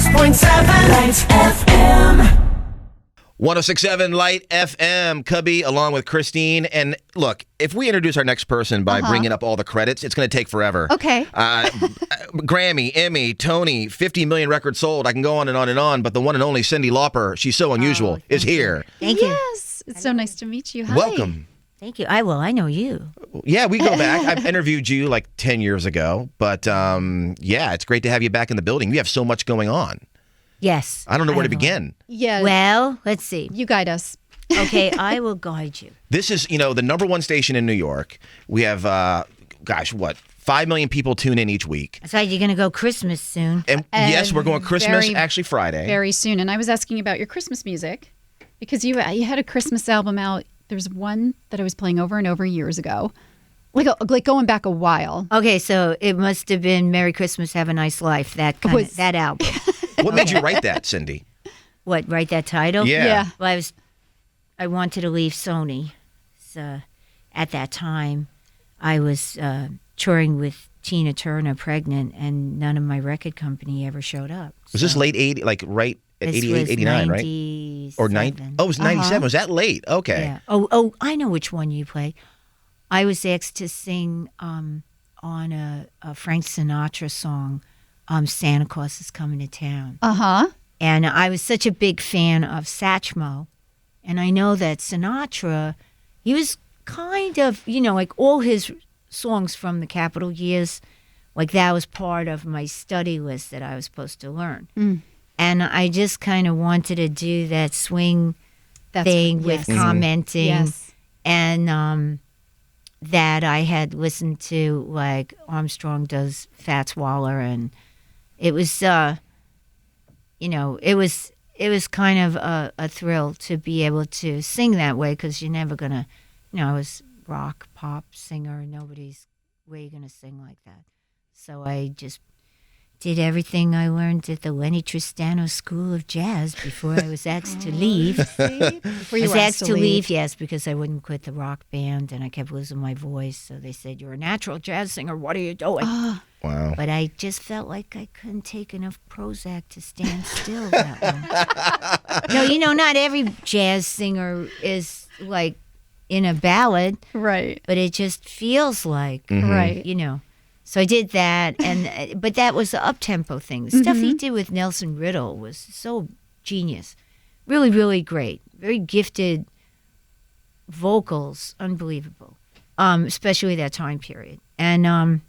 106.7 Lights FM. 106.7 Light FM, Cubby, along with Christine. And look, if we introduce our next person by bringing up all the credits, it's going to take forever. Okay. Grammy, Emmy, Tony, 50 million records sold. I can go on and on and on, but the one and only Cyndi Lauper, she's so unusual, is here. Thank you. Yes. It's so nice to meet you. Hi. Welcome. Thank you. I know you. Yeah, we go back. I've interviewed you like 10 years ago, but yeah, it's great to have you back in the building. You have so much going on. Yes. I don't know where to begin. Yeah. Well, let's see. You guide us. Okay, I will guide you. This is, the number one station in New York. We have, 5 million people tune in each week. So you're going to go Christmas soon. And yes, we're going Christmas, actually Friday. Very soon. And I was asking about your Christmas music because you had a Christmas album out. There's one that I was playing over and over years ago, like going back a while. Okay, so it must have been Merry Christmas, Have a Nice Life, that album. What made you write that, Cyndi? What, write that title? Yeah. Well, I wanted to leave Sony. So at that time, I was touring with Tina Turner, pregnant, and none of my record company ever showed up. Was this late 80, like right at 88, 89, right? Or 90? Oh, it was 97. Was that late? Okay. Yeah. Oh, I know which one you play. I was asked to sing on a Frank Sinatra song, Santa Claus is Coming to Town. Uh-huh. And I was such a big fan of Satchmo. And I know that Sinatra, he was kind of, like all his songs from the Capitol years, like that was part of my study list that I was supposed to learn. Mm. And I just kind of wanted to do that swing thing with commenting. Yes. And that I had listened to, like Armstrong does Fats Waller, and it was, it was kind of a thrill to be able to sing that way because you're never gonna, I was rock pop singer, nobody's way gonna sing like that. So I just did everything I learned at the Lenny Tristano School of Jazz before I was asked to leave. Before you I was were asked to leave, yes, because I wouldn't quit the rock band and I kept losing my voice. So they said, "You're a natural jazz singer. What are you doing?" Wow. But I just felt like I couldn't take enough Prozac to stand still that long. No, not every jazz singer is like in a ballad. Right. But it just feels like, right. So I did that, but that was the up-tempo thing. The stuff he did with Nelson Riddle was so genius. Really, really great. Very gifted vocals, unbelievable, especially that time period. And, and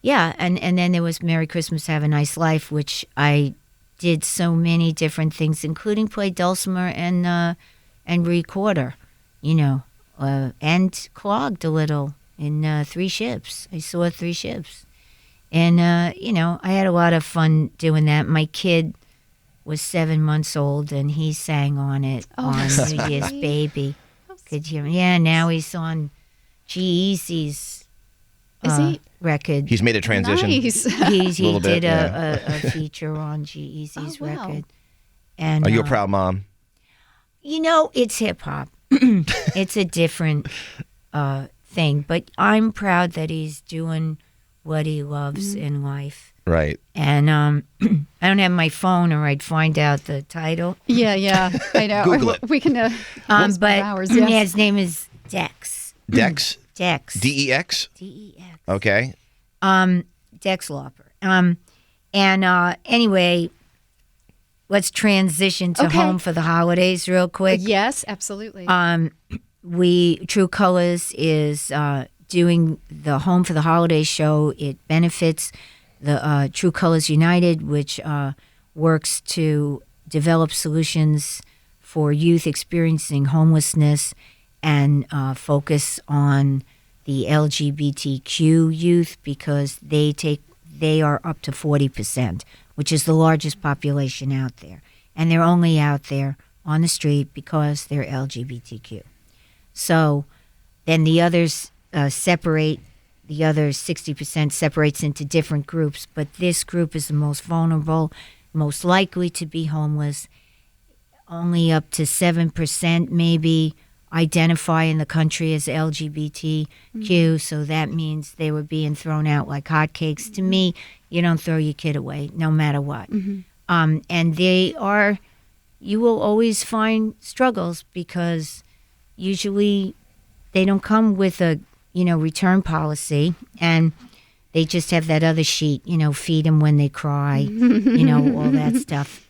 then there was Merry Christmas, Have a Nice Life, which I did so many different things, including play dulcimer and recorder, and clogged a little. In 3 ships. I saw 3 ships. And, I had a lot of fun doing that. My kid was 7 months old, and he sang on it on New Year's Baby. Could you? Yeah, now he's on G-Eazy's record. He's made a transition. Nice. He did a feature on G-Eazy's record. And, are you a proud mom? It's hip-hop. It's a different thing, but I'm proud that he's doing what he loves in life. Right. And I don't have my phone, or I'd find out the title. Yeah, I know. Google it. We can. But hours, his name is Dex. Dex. Dex. D-E-X. D-E-X. Okay. Dex Lauper. Anyway, let's transition to Home for the Holidays real quick. Yes, absolutely. True Colors is doing the Home for the Holidays show. It benefits the True Colors United, which works to develop solutions for youth experiencing homelessness and focus on the LGBTQ youth because they are up to 40%, which is the largest population out there. And they're only out there on the street because they're LGBTQ. So then the others separate, the other 60% separates into different groups, but this group is the most vulnerable, most likely to be homeless. Only up to 7% maybe identify in the country as LGBTQ, so that means they were being thrown out like hotcakes. To me, You don't throw your kid away, no matter what. And you will always find struggles because usually they don't come with a, return policy, and they just have that other sheet, feed them when they cry, all that stuff.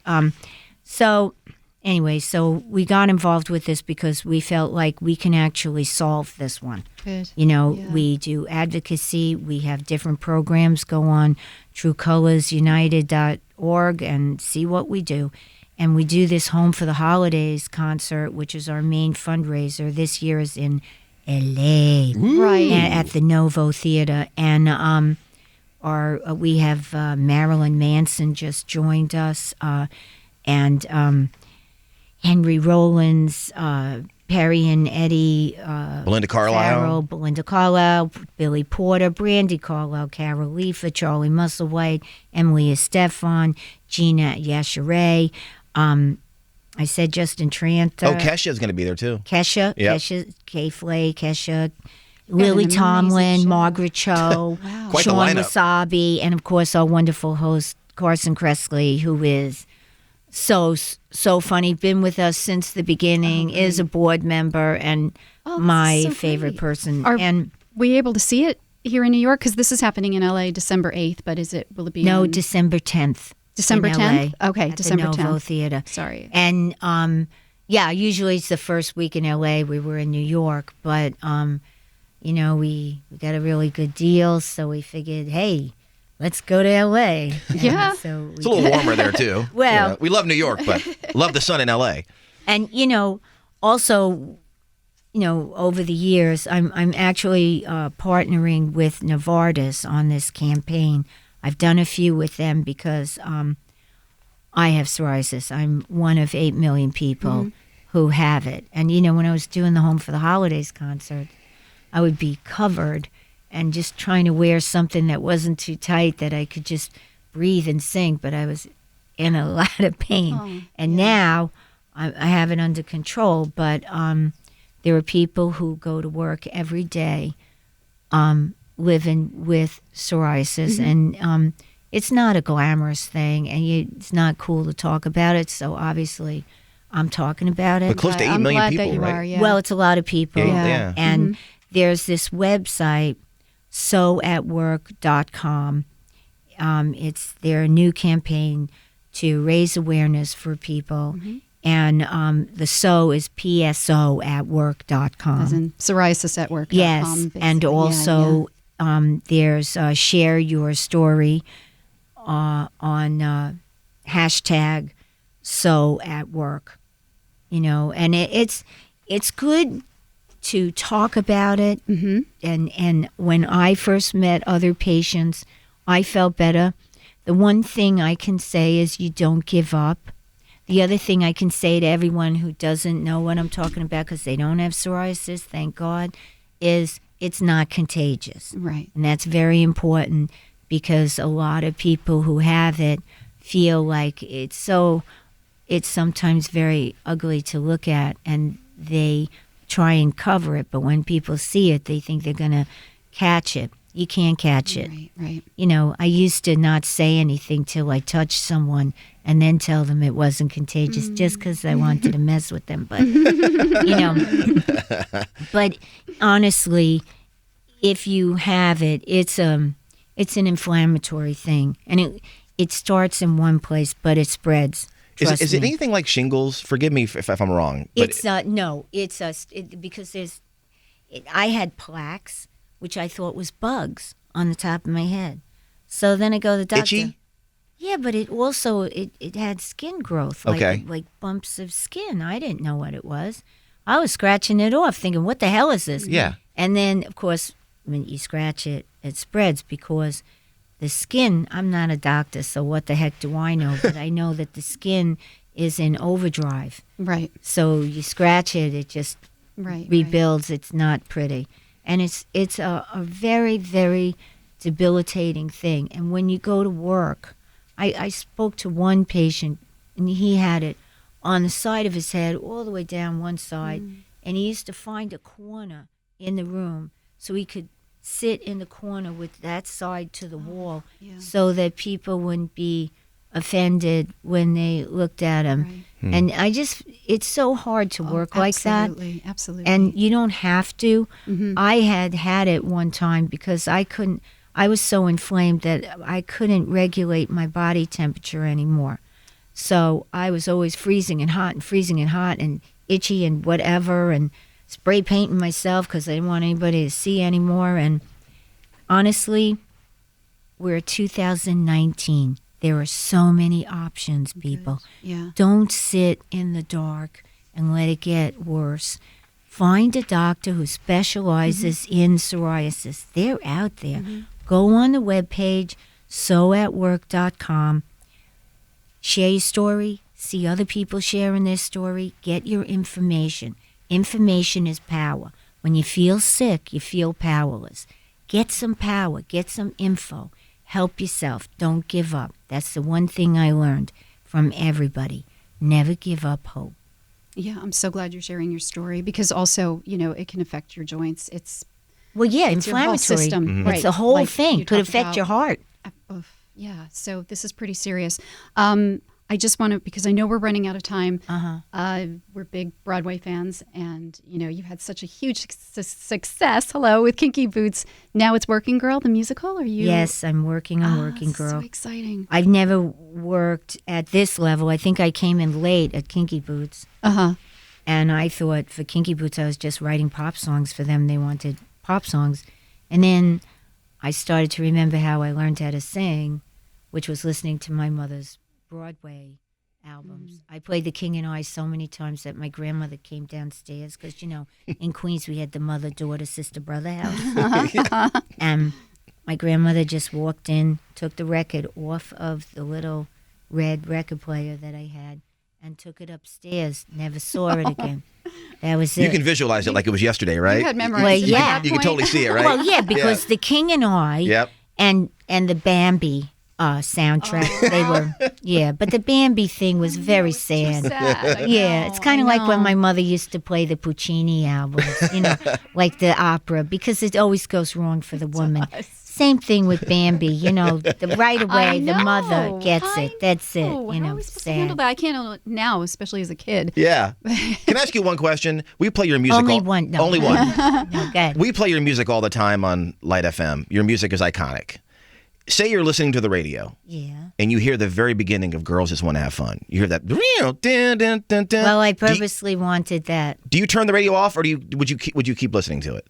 So anyway, so we got involved with this because we felt like we can actually solve this one. Good. We do advocacy. We have different programs. Go on TrueColorsUnited.org and see what we do. And we do this Home for the Holidays concert, which is our main fundraiser. This year is in L.A. Right. At the Novo Theater. And we have Marilyn Manson just joined us, and Henry Rollins, Perry and Eddie, Belinda Carlisle. Farrell, Belinda Carlisle, Billy Porter, Brandy Carlisle, Carol Leifer, Charlie Musselwhite, Emily Estefan, Gina Yashere. I said Justin Tranter. Oh, Kesha's going to be there too. Kesha, Yep. Kesha, K-Flay, Kesha, Lily amazing Tomlin, show. Margaret Cho, Wow. Quite the Sean lineup. Wasabi, and of course our wonderful host Carson Kressley, who is so funny. Been with us since the beginning. Is a board member and Oh, this my is so favorite great. person. Are and we able to see it here in New York? Because this is happening in LA December 8th, but will it be no, in December 10th. December in 10th? LA, Okay, at December the Novo 10th. Theater. Sorry. And usually it's the first week in LA. We were in New York, but we got a really good deal, so we figured, hey, let's go to LA. And Yeah. so It's a little warmer there too. Well- we love New York, but love the sun in LA. And also, over the years, I'm actually partnering with Novartis on this campaign. I've done a few with them because I have psoriasis. I'm one of 8 million people who have it. And when I was doing the Home for the Holidays concert, I would be covered and just trying to wear something that wasn't too tight, that I could just breathe and sing, but I was in a lot of pain. And now I have it under control, but there are people who go to work every day living with psoriasis, and it's not a glamorous thing, and it's not cool to talk about it, so obviously I'm talking about it. But close to 8 I'm million glad people, that you right? are, yeah. Well, it's a lot of people. Yeah. And there's this website, soatwork.com. It's their new campaign to raise awareness for people. And the so is PSO at work.com. As in psoriasis at work. Yes. And basically. also there's share your story on hashtag so at work. And it's good to talk about it. And when I first met other patients, I felt better. The one thing I can say is you don't give up. The other thing I can say to everyone who doesn't know what I'm talking about because they don't have psoriasis, thank God, is it's not contagious. Right. And that's very important because a lot of people who have it feel like it's sometimes very ugly to look at, and they try and cover it. But when people see it, they think they're going to catch it. You can't catch it. Right. I used to not say anything till I touched someone and then tell them it wasn't contagious just because I wanted to mess with them. But, but honestly, if you have it, it's an inflammatory thing. And it starts in one place, but it spreads. Is it anything like shingles? Forgive me if I'm wrong. But Because I had plaques, which I thought was bugs on the top of my head. So then I go to the doctor. Itchy? Yeah, but it also it had skin growth, like bumps of skin. I didn't know what it was. I was scratching it off, thinking, "What the hell is this?" Yeah. And then, of course, when you scratch it, it spreads because the skin. I'm not a doctor, so what the heck do I know? But I know that the skin is in overdrive. Right. So you scratch it, it just Right. rebuilds. It's not pretty, and it's a very, very debilitating thing. And when you go to work, I spoke to one patient, and he had it on the side of his head, all the way down one side, and he used to find a corner in the room so he could sit in the corner with that side to the wall yeah. so that people wouldn't be offended when they looked at him. Right. And it's so hard to work like that. Absolutely. And you don't have to. Mhm. I had it one time because I was so inflamed that I couldn't regulate my body temperature anymore. So I was always freezing and hot and itchy and whatever, and spray painting myself because I didn't want anybody to see anymore. And honestly, we're 2019. There are so many options, people. Yeah. Don't sit in the dark and let it get worse. Find a doctor who specializes in psoriasis. They're out there. Go on the webpage, sew@work.com. Share your story. See other people sharing their story. Get your information. Information is power. When you feel sick, you feel powerless. Get some power. Get some info. Help yourself. Don't give up. That's the one thing I learned from everybody. Never give up hope. Yeah, I'm so glad you're sharing your story because also, it can affect your joints. It's Well, yeah, your whole inflammatory. system. It's the whole Like thing. you Could talked affect about. your heart. Yeah, so this is pretty serious. I just want to, because I know we're running out of time. We're big Broadway fans, and you've had such a huge success. Hello, with Kinky Boots. Now it's Working Girl, the musical. Are you? Yes, I'm working on Working Girl. Girl. So exciting. I've never worked at this level. I think I came in late at Kinky Boots. And I thought for Kinky Boots, I was just writing pop songs for them. They wanted pop songs. And then I started to remember how I learned how to sing, which was listening to my mother's Broadway albums. I played The King and I so many times that my grandmother came downstairs because, in Queens we had the mother, daughter, sister, brother house. And my grandmother just walked in, took the record off of the little red record player that I had, and took it upstairs. Never saw it again. That was it. You can visualize it like it was yesterday, right? You had memorized Well, it yeah. at that You can point. totally see it, right? Well, yeah, because The King and I Yep. and the Bambi soundtrack, they were, but the Bambi thing was very sad. Yeah, it's kind of like when my mother used to play the Puccini albums, like the opera, because it always goes wrong for the woman. Same thing with Bambi, right away the mother gets it. That's it, How are we supposed to sad. handle that? I can't handle it now, especially as a kid. Yeah. Can I ask you one question? We play your music Only one. No. Only one. No, go ahead. We play your music all the time on Light FM. Your music is iconic. Say you're listening to the radio. Yeah. And you hear the very beginning of Girls Just Want to Have Fun. You hear that. Dun, dun, dun, dun. Well, I purposely wanted that. Do you turn the radio off, or would you keep listening to it?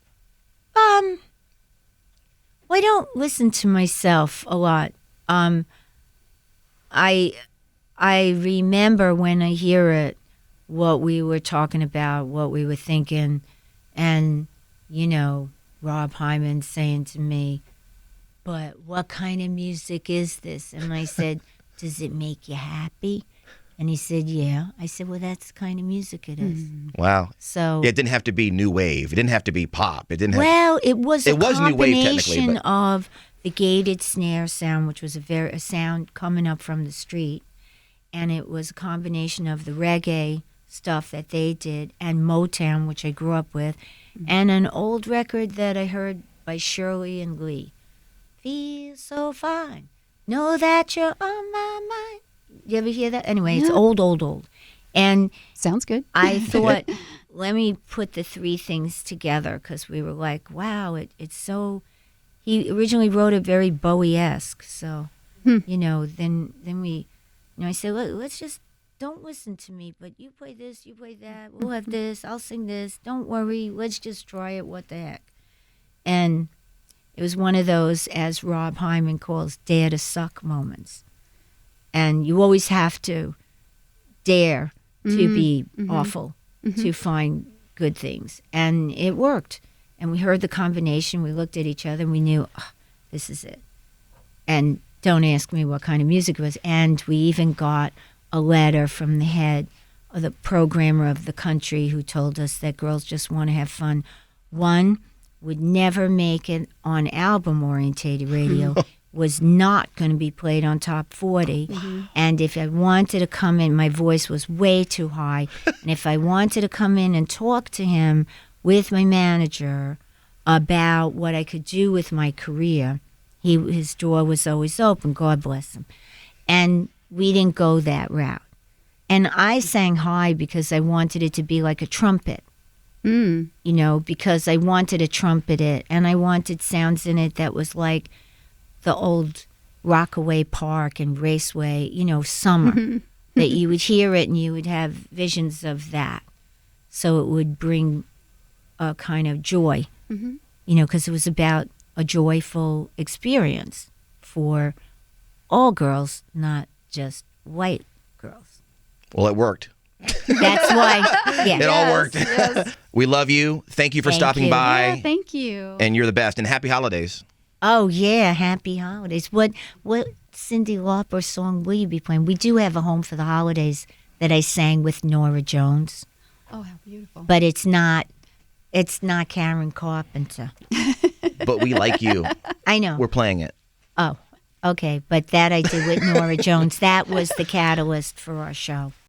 Well, I don't listen to myself a lot. I remember when I hear it, what we were talking about, what we were thinking, and Rob Hyman saying to me, "But what kind of music is this?" And I said, "Does it make you happy?" And he said, "Yeah." I said, "Well, that's the kind of music it is." Wow. So It didn't have to be new wave. It didn't have to be pop. It didn't have. well, it was It was new wave technically, combination but- of the gated snare sound, which was a sound coming up from the street, and it was a combination of the reggae stuff that they did and Motown, which I grew up with, and an old record that I heard by Shirley and Lee. Feel so fine, know that you're on my mind. You ever hear that? Anyway, it's old. And Sounds good. I thought, let me put the three things together because we were like, wow, it's so. He originally wrote it very Bowie-esque, so then we, I said, let's just don't listen to me, but you play this, you play that, we'll have this, I'll sing this. Don't worry, let's just try it. What the heck? And it was one of those, as Rob Hyman calls, dare to suck moments. And you always have to dare to be awful to find good things. And it worked. And we heard the combination. We looked at each other and we knew, this is it. And don't ask me what kind of music it was. And we even got a letter from the head of the programmer of the country who told us that Girls Just Want to Have Fun. One, would never make it on album-orientated radio. Was not going to be played on top 40. And if I wanted to come in, my voice was way too high. And if I wanted to come in and talk to him with my manager, about what I could do with my career. His door was always open, God bless him. And we didn't go that route. And I sang high because I wanted it to be like a trumpet. You know, because I wanted to trumpet it, and I wanted sounds in it that was like the old Rockaway Park and Raceway, you know, summer, that you would hear it and you would have visions of that. So it would bring a kind of joy, you know, because it was about a joyful experience for all girls, not just white girls. Well, it worked. That's why, yeah. It all worked. Yes. We love you. Thank you for Thank stopping you. by. Yeah, thank you. And you're the best. And happy holidays. Oh yeah, happy holidays. What Cyndi Lauper song will you be playing? We do have a Home for the Holidays that I sang with Nora Jones, Oh, how beautiful. but it's not Karen Carpenter. But we like you. I know. We're playing it. Oh, okay, but that I did with Nora Jones. That was the catalyst for our show.